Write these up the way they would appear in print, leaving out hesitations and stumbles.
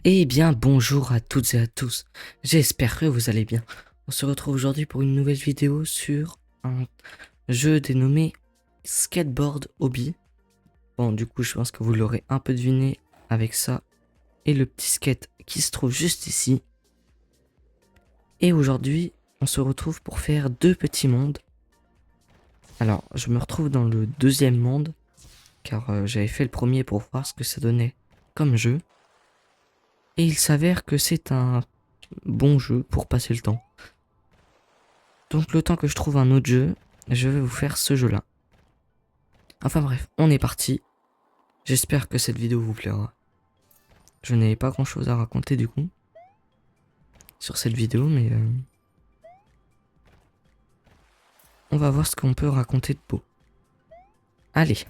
Eh bien, bonjour à toutes et à tous. J'espère que vous allez bien. On se retrouve aujourd'hui pour une nouvelle vidéo sur un jeu dénommé Skateboard Hobby. Bon, du coup, je pense que vous l'aurez un peu deviné avec ça et le petit skate qui se trouve juste ici. Et aujourd'hui, on se retrouve pour faire deux petits mondes. Alors, je me retrouve dans le deuxième monde, car j'avais fait le premier pour voir ce que ça donnait comme jeu. Et il s'avère que c'est un bon jeu pour passer le temps. Donc le temps que je trouve un autre jeu, je vais vous faire ce jeu-là. Enfin bref, on est parti. J'espère que cette vidéo vous plaira. Je n'ai pas grand-chose à raconter du coup sur cette vidéo, mais on va voir ce qu'on peut raconter de beau. Allez,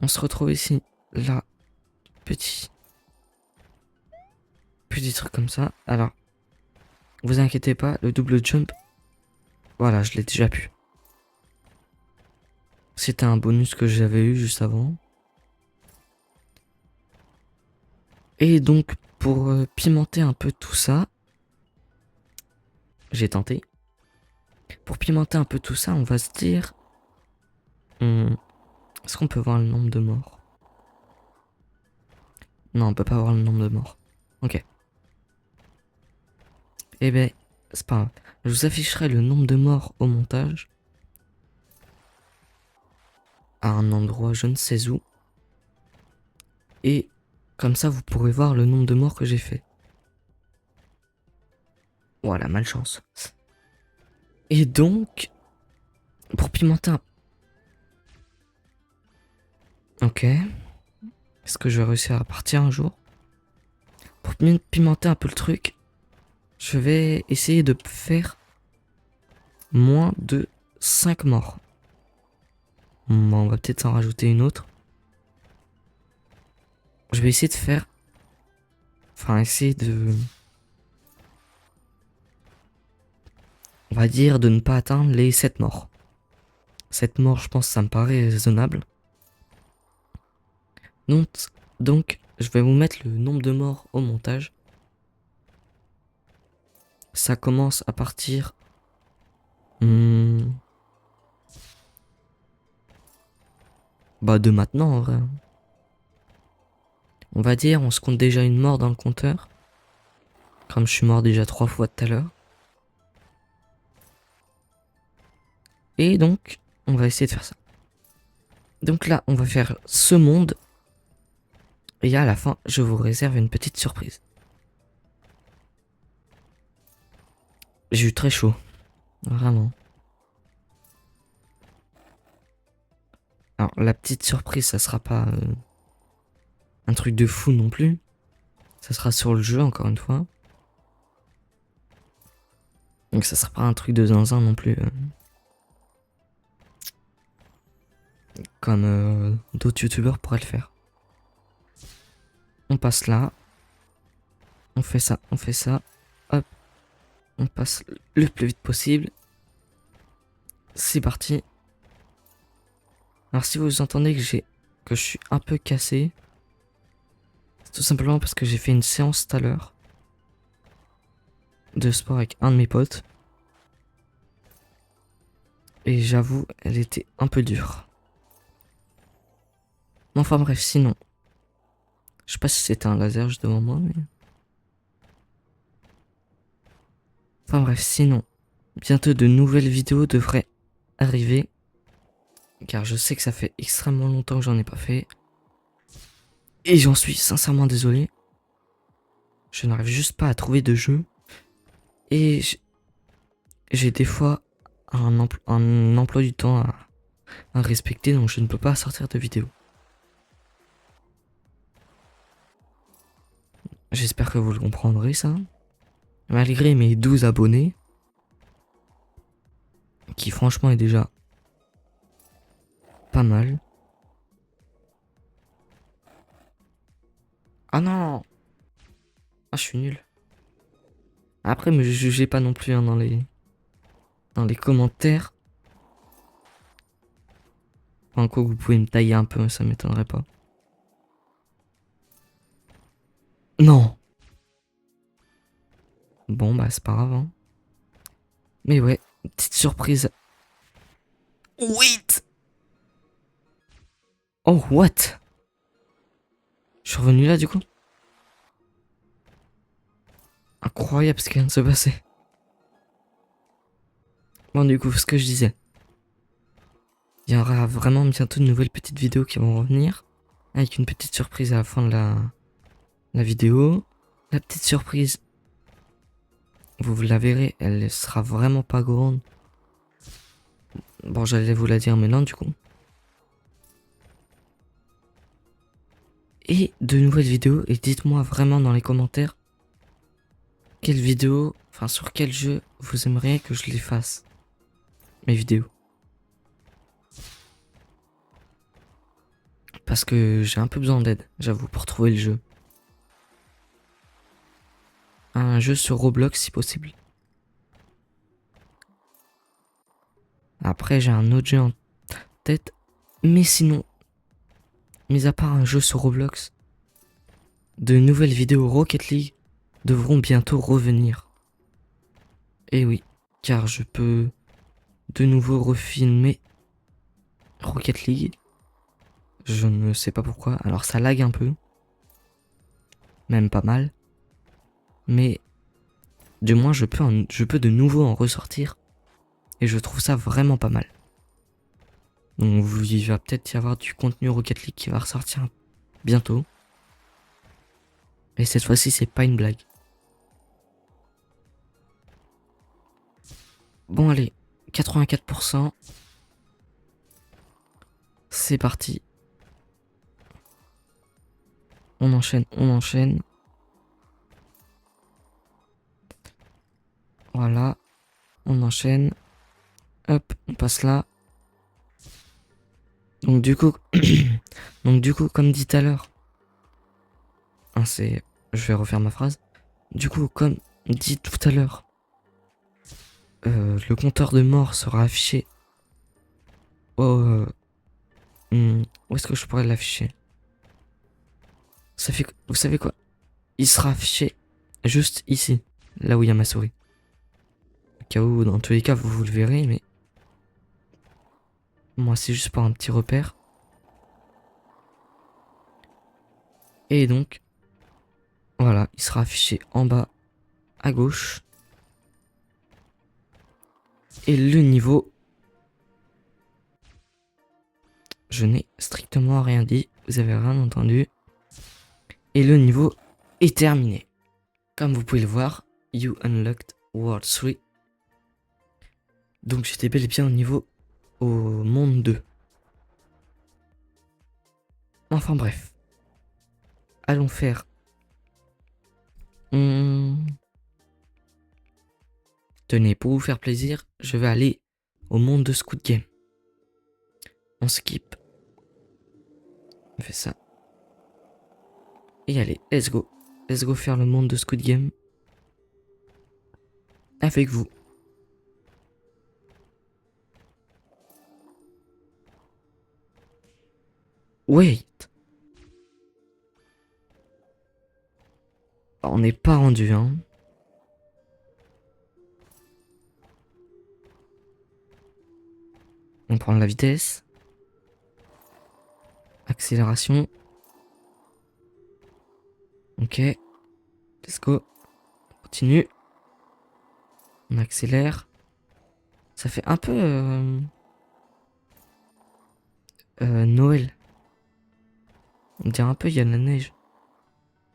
on se retrouve ici, là, petit truc comme ça. Alors, vous inquiétez pas, le double jump, voilà, je l'ai déjà pu. C'était un bonus que j'avais eu juste avant. Et donc, pour pimenter un peu tout ça, j'ai tenté. Pour pimenter un peu tout ça, on va se dire... est-ce qu'on peut voir le nombre de morts? Non, on peut pas voir le nombre de morts. Ok. Eh ben, c'est pas grave. Je vous afficherai le nombre de morts au montage. À un endroit je ne sais où. Et comme ça, vous pourrez voir le nombre de morts que j'ai fait. Voilà, malchance. Et donc, pour pimenter un... Ok. Est-ce que je vais réussir à partir un jour? Pour pimenter un peu le truc, je vais essayer de faire moins de 5 morts. Bon, on va peut-être en rajouter une autre. Je vais essayer de faire... Enfin, essayer de... On va dire de ne pas atteindre les 7 morts. 7 morts, je pense que ça me paraît raisonnable. Donc, donc, je vais vous mettre le nombre de morts au montage. Ça commence à partir... bah de maintenant en vrai. On va dire, on se compte déjà une mort dans le compteur. Comme je suis mort déjà 3 fois tout à l'heure. Et donc, on va essayer de faire ça. Donc là, on va faire ce monde. Et à la fin, je vous réserve une petite surprise. J'ai eu très chaud. Vraiment. Alors, la petite surprise, ça sera pas un truc de fou non plus. Ça sera sur le jeu, encore une fois. Donc ça sera pas un truc de zinzin non plus. Comme d'autres youtubeurs pourraient le faire. On passe là. On fait ça, on fait ça. Hop. On passe le plus vite possible. C'est parti. Alors si vous entendez que je suis un peu cassé, c'est tout simplement parce que j'ai fait une séance tout à l'heure de sport avec un de mes potes. Et j'avoue, elle était un peu dure. Mais enfin bref, sinon. Je sais pas si c'était un laser juste devant moi, mais... Enfin bref, sinon. Bientôt de nouvelles vidéos devraient arriver. Car je sais que ça fait extrêmement longtemps que j'en ai pas fait. Et j'en suis sincèrement désolé. Je n'arrive juste pas à trouver de jeu. Et j'ai des fois un emploi du temps à respecter, donc je ne peux pas sortir de vidéo. J'espère que vous le comprendrez ça. Malgré mes 12 abonnés, qui franchement est déjà pas mal. Ah non! Ah, je suis nul. Après, me jugez pas non plus hein, dans les commentaires. Enfin, quoi, vous pouvez me tailler un peu, ça m'étonnerait pas. Non. Bon, bah, c'est pas grave, hein. Mais ouais, petite surprise. Wait! Oh, what? Je suis revenu là, du coup? Incroyable ce qui vient de se passer. Bon, du coup, ce que je disais. Il y aura vraiment bientôt de nouvelles petites vidéos qui vont revenir. Avec une petite surprise à la fin de la vidéo. La petite surprise, vous la verrez, elle sera vraiment pas grande. Bon, j'allais vous la dire, mais non, du coup. Et de nouvelles vidéos. Et dites-moi vraiment dans les commentaires quelle vidéo, enfin sur quel jeu vous aimeriez que je les fasse. Mes vidéos. Parce que j'ai un peu besoin d'aide, j'avoue, pour trouver le jeu. Un jeu sur Roblox si possible. Après, j'ai un autre jeu en tête. Mais sinon, mis à part un jeu sur Roblox, de nouvelles vidéos Rocket League devront bientôt revenir. Et oui, car je peux de nouveau refilmer Rocket League. Je ne sais pas pourquoi. Alors ça lag un peu. Même pas mal. Mais du moins je peux de nouveau en ressortir. Et je trouve ça vraiment pas mal. Donc il va peut-être y avoir du contenu Rocket League qui va ressortir bientôt. Et cette fois-ci c'est pas une blague. Bon allez, 84%. C'est parti. On enchaîne, on enchaîne. Voilà. On enchaîne. Hop, on passe là. Donc du coup, comme dit tout à l'heure, hein, je vais refaire ma phrase. Du coup, comme dit tout à l'heure, le compteur de mort sera affiché. Où est-ce que je pourrais l'afficher? Vous savez quoi? Il sera affiché juste ici, là où il y a ma souris. Au cas où, dans tous les cas, vous le verrez, mais moi, c'est juste pour un petit repère. Et donc, voilà, il sera affiché en bas à gauche. Et le niveau, je n'ai strictement rien dit, vous avez rien entendu. Et le niveau est terminé. Comme vous pouvez le voir, you unlocked World 3. Donc j'étais bel et bien au monde 2. Enfin bref. Allons faire. Tenez, pour vous faire plaisir, je vais aller au monde de Squid Game. On skip. On fait ça. Et allez, let's go. Let's go faire le monde de Squid Game. Avec vous. Wait. On n'est pas rendu, hein. On prend la vitesse. Accélération. Ok. Let's go. On continue. On accélère. Ça fait un peu Noël. On dirait un peu il y a de la neige.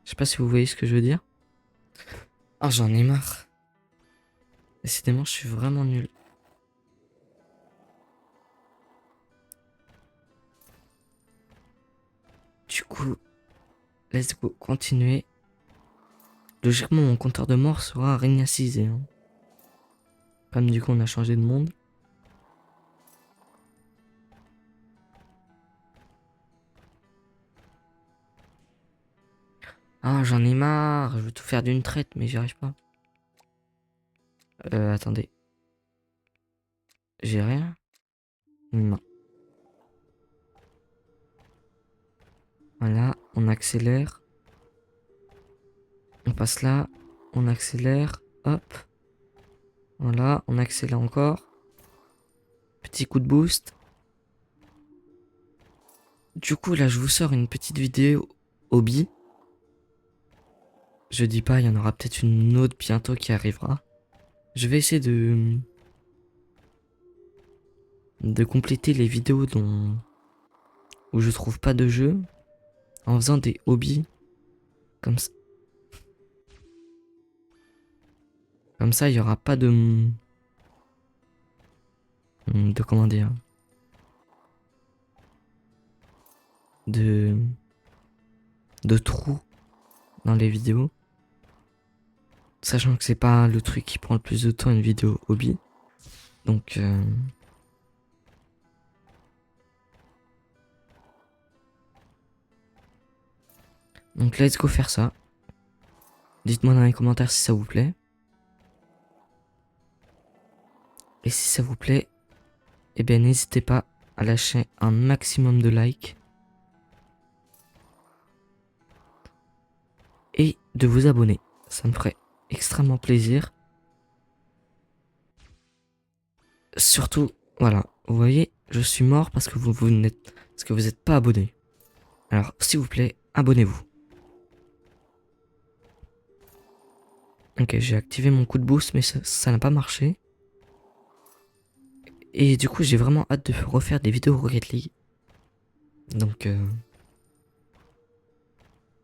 Je sais pas si vous voyez ce que je veux dire. Ah, j'en ai marre. Décidément, je suis vraiment nul. Du coup, let's go, continuer. Logiquement, mon compteur de mort sera réinitialisé. Hein. Comme du coup, on a changé de monde. Ah, j'en ai marre. Je veux tout faire d'une traite, mais j'y arrive pas. Attendez. J'ai rien? Non. Voilà, on accélère. On passe là, on accélère, hop. Voilà, on accélère encore. Petit coup de boost. Du coup, là, je vous sors une petite vidéo hobby. Je dis pas, il y en aura peut-être une autre bientôt qui arrivera. Je vais essayer de compléter les vidéos où je trouve pas de jeu en faisant des hobbies comme ça. Comme ça, il y aura pas de comment dire, de trous dans les vidéos. Sachant que c'est pas le truc qui prend le plus de temps, une vidéo hobby. Donc let's go faire ça. Dites-moi dans les commentaires si ça vous plaît. Et si ça vous plaît, eh bien n'hésitez pas à lâcher un maximum de likes. Et de vous abonner. Ça me ferait extrêmement plaisir. Surtout, voilà, vous voyez, je suis mort parce que vous n'êtes pas abonné. Alors, s'il vous plaît, abonnez-vous. Ok, j'ai activé mon coup de boost, mais ça n'a pas marché. Et du coup, j'ai vraiment hâte de refaire des vidéos Rocket League. Donc,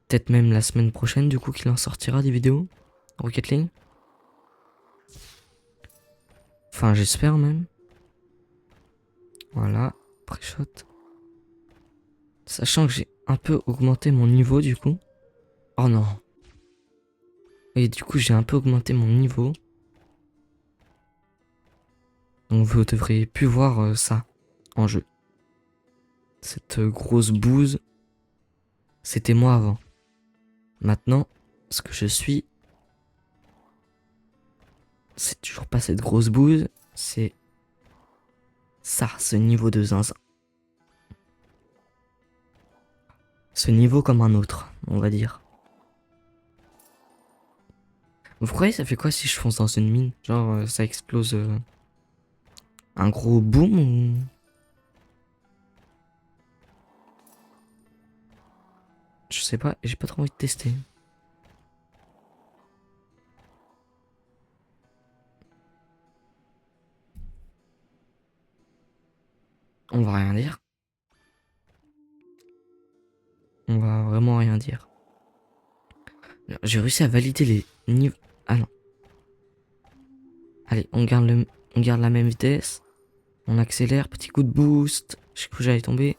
peut-être même la semaine prochaine, du coup, qu'il en sortira des vidéos Rocket League. Enfin, j'espère même. Voilà, pré-shot. Sachant que j'ai un peu augmenté mon niveau, du coup. Oh non. Et du coup, j'ai un peu augmenté mon niveau. Donc, vous devriez plus voir ça en jeu. Cette grosse bouse, c'était moi avant. Maintenant, ce que je suis, c'est toujours pas cette grosse bouse, c'est ça, ce niveau de zinzin. Ce niveau comme un autre, on va dire. Vous croyez ça fait quoi si je fonce dans une mine? Genre ça explose un gros boom ou... Je sais pas, j'ai pas trop envie de tester. On va rien dire. On va vraiment rien dire. J'ai réussi à valider les niveaux... Ah non. Allez, on garde la même vitesse. On accélère, petit coup de boost. Je crois que j'allais tomber.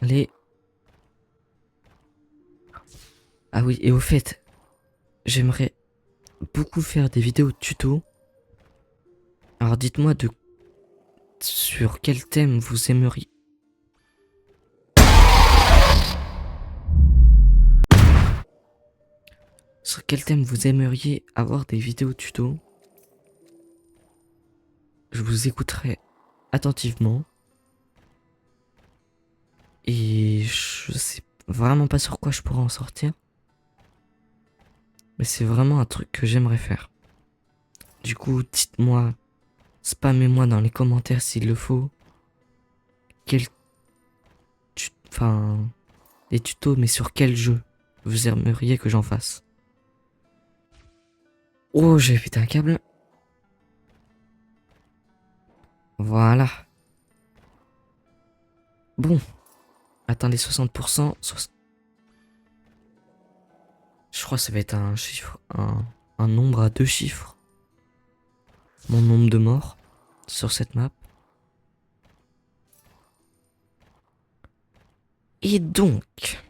Allez. Ah oui, et au fait, j'aimerais beaucoup faire des vidéos de tuto. Alors dites-moi sur quel thème vous aimeriez. Sur quel thème vous aimeriez avoir des vidéos tuto. Je vous écouterai attentivement. Et je sais vraiment pas sur quoi je pourrais en sortir. Mais c'est vraiment un truc que j'aimerais faire. Du coup, dites-moi, spammez-moi dans les commentaires s'il le faut. Enfin, des tutos, mais sur quel jeu vous aimeriez que j'en fasse. Oh, j'ai pété un câble. Voilà. Bon. Attendez, 60%. Je crois que ça va être un chiffre. Un nombre à 2 chiffres. Mon nombre de morts sur cette map. Et donc,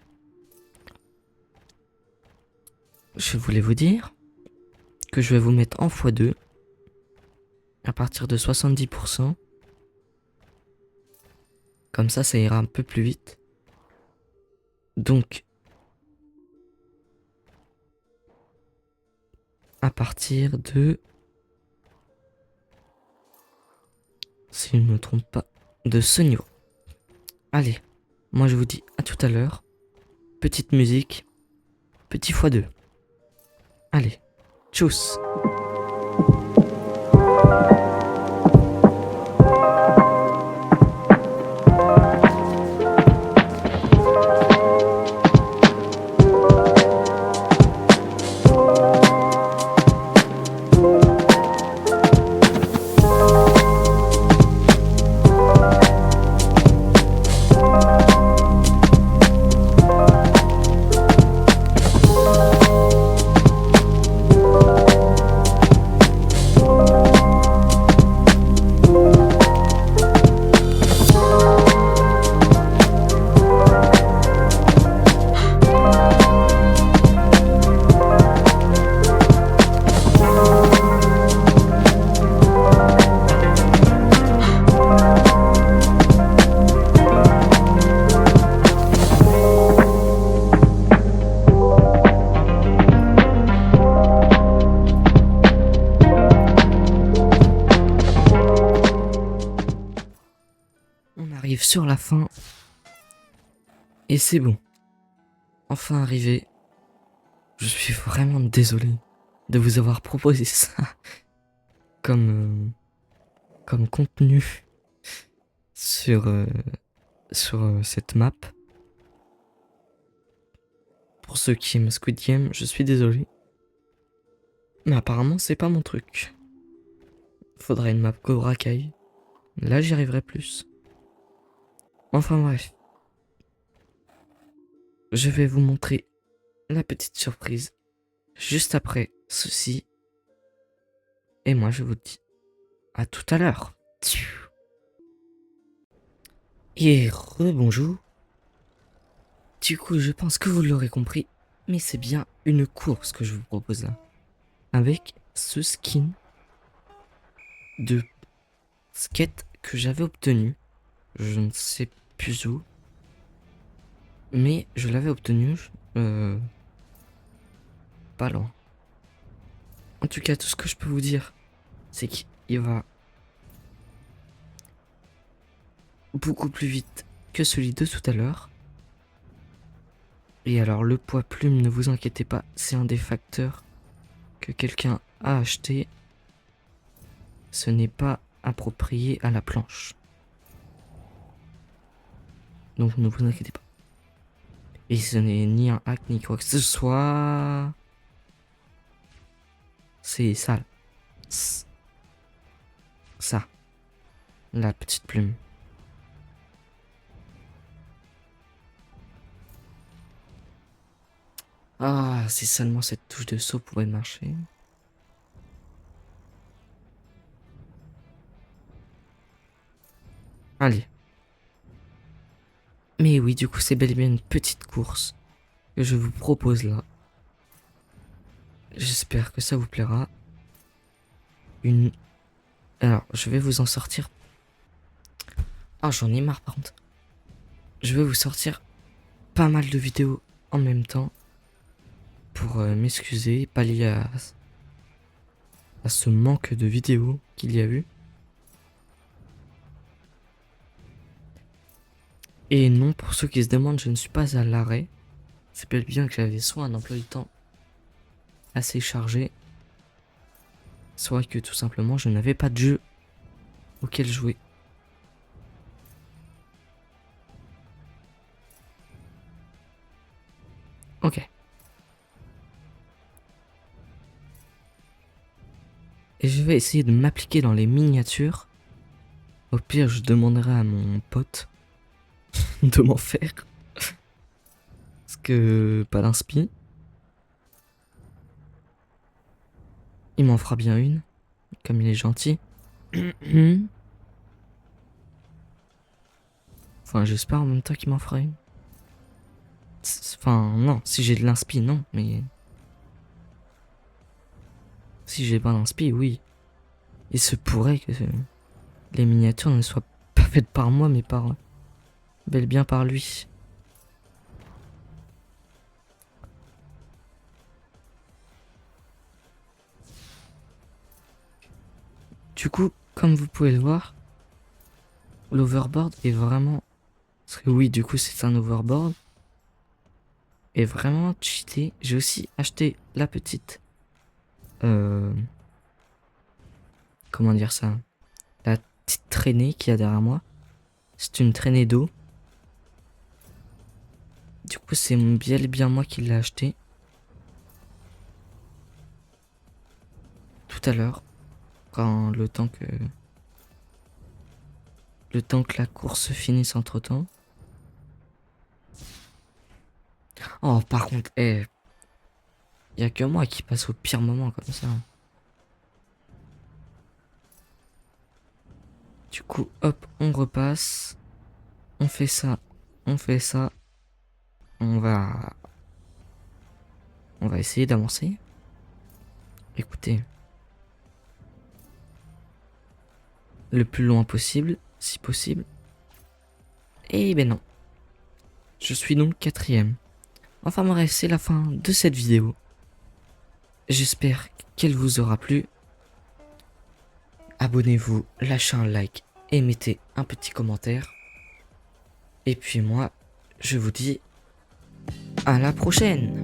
je voulais vous dire que je vais vous mettre en x2 à partir de 70%. Comme ça ira un peu plus vite. Donc, à partir de... Si je ne me trompe pas, de ce niveau. Allez, moi je vous dis à tout à l'heure. petite musique, petit x2. Allez, tchuss. On arrive sur la fin. Et c'est bon. Enfin arrivé. Je suis vraiment désolé de vous avoir proposé ça comme contenu sur cette map. Pour ceux qui aiment Squid Game, je suis désolé. Mais apparemment c'est pas mon truc. Faudrait une map Cobra Kai. Là j'y arriverai plus. Enfin bref. Je vais vous montrer la petite surprise juste après ceci. Et moi je vous dis à tout à l'heure. Et rebonjour. Du coup je pense que vous l'aurez compris, mais c'est bien une course que je vous propose là. Avec ce skin de skate que j'avais obtenu. Je ne sais plus où. Mais je l'avais obtenu pas loin. En tout cas, tout ce que je peux vous dire, c'est qu'il va beaucoup plus vite que celui de tout à l'heure. Et alors, le poids plume, ne vous inquiétez pas, c'est un des facteurs que quelqu'un a acheté. Ce n'est pas approprié à la planche. Donc ne vous inquiétez pas. Et ce n'est ni un hack ni quoi que ce soit. C'est sale. Ça. La petite plume. Ah, si seulement cette touche de saut pouvait marcher. Allez. Mais oui, du coup, c'est bel et bien une petite course que je vous propose là. J'espère que ça vous plaira. Alors, je vais vous en sortir. Ah, j'en ai marre par contre. Je vais vous sortir pas mal de vidéos en même temps. Pour m'excuser, pallier à ce manque de vidéos qu'il y a eu. Et non, pour ceux qui se demandent, je ne suis pas à l'arrêt. C'est bel et bien que j'avais soit un emploi du temps assez chargé, soit que tout simplement je n'avais pas de jeu auquel jouer. Ok. Et je vais essayer de m'appliquer dans les miniatures. Au pire, je demanderai à mon pote de m'en faire. Parce que pas d'inspi. Il m'en fera bien une, comme il est gentil. Enfin, j'espère en même temps qu'il m'en fera une. Enfin, non, si j'ai de l'inspi, non, mais... Si j'ai pas d'inspi, oui. Il se pourrait que les miniatures ne soient pas faites par moi, mais par... bel bien par lui. Du coup, comme vous pouvez le voir, l'overboard est vraiment... Parce que oui, du coup, c'est un overboard. est vraiment cheaté. J'ai aussi acheté la petite... comment dire ça? La petite traînée qu'il y a derrière moi. C'est une traînée d'eau. Du coup, c'est bien moi qui l'ai acheté. Tout à l'heure. Quand le temps que... la course finisse entre temps. Oh, par contre, y a que moi qui passe au pire moment comme ça. Du coup, hop, on repasse. On fait ça. On fait ça. On va essayer d'avancer. Écoutez. Le plus loin possible, si possible. Et ben non. Je suis donc 4ème. Enfin bref, c'est la fin de cette vidéo. J'espère qu'elle vous aura plu. Abonnez-vous, lâchez un like et mettez un petit commentaire. Et puis moi, je vous dis à la prochaine.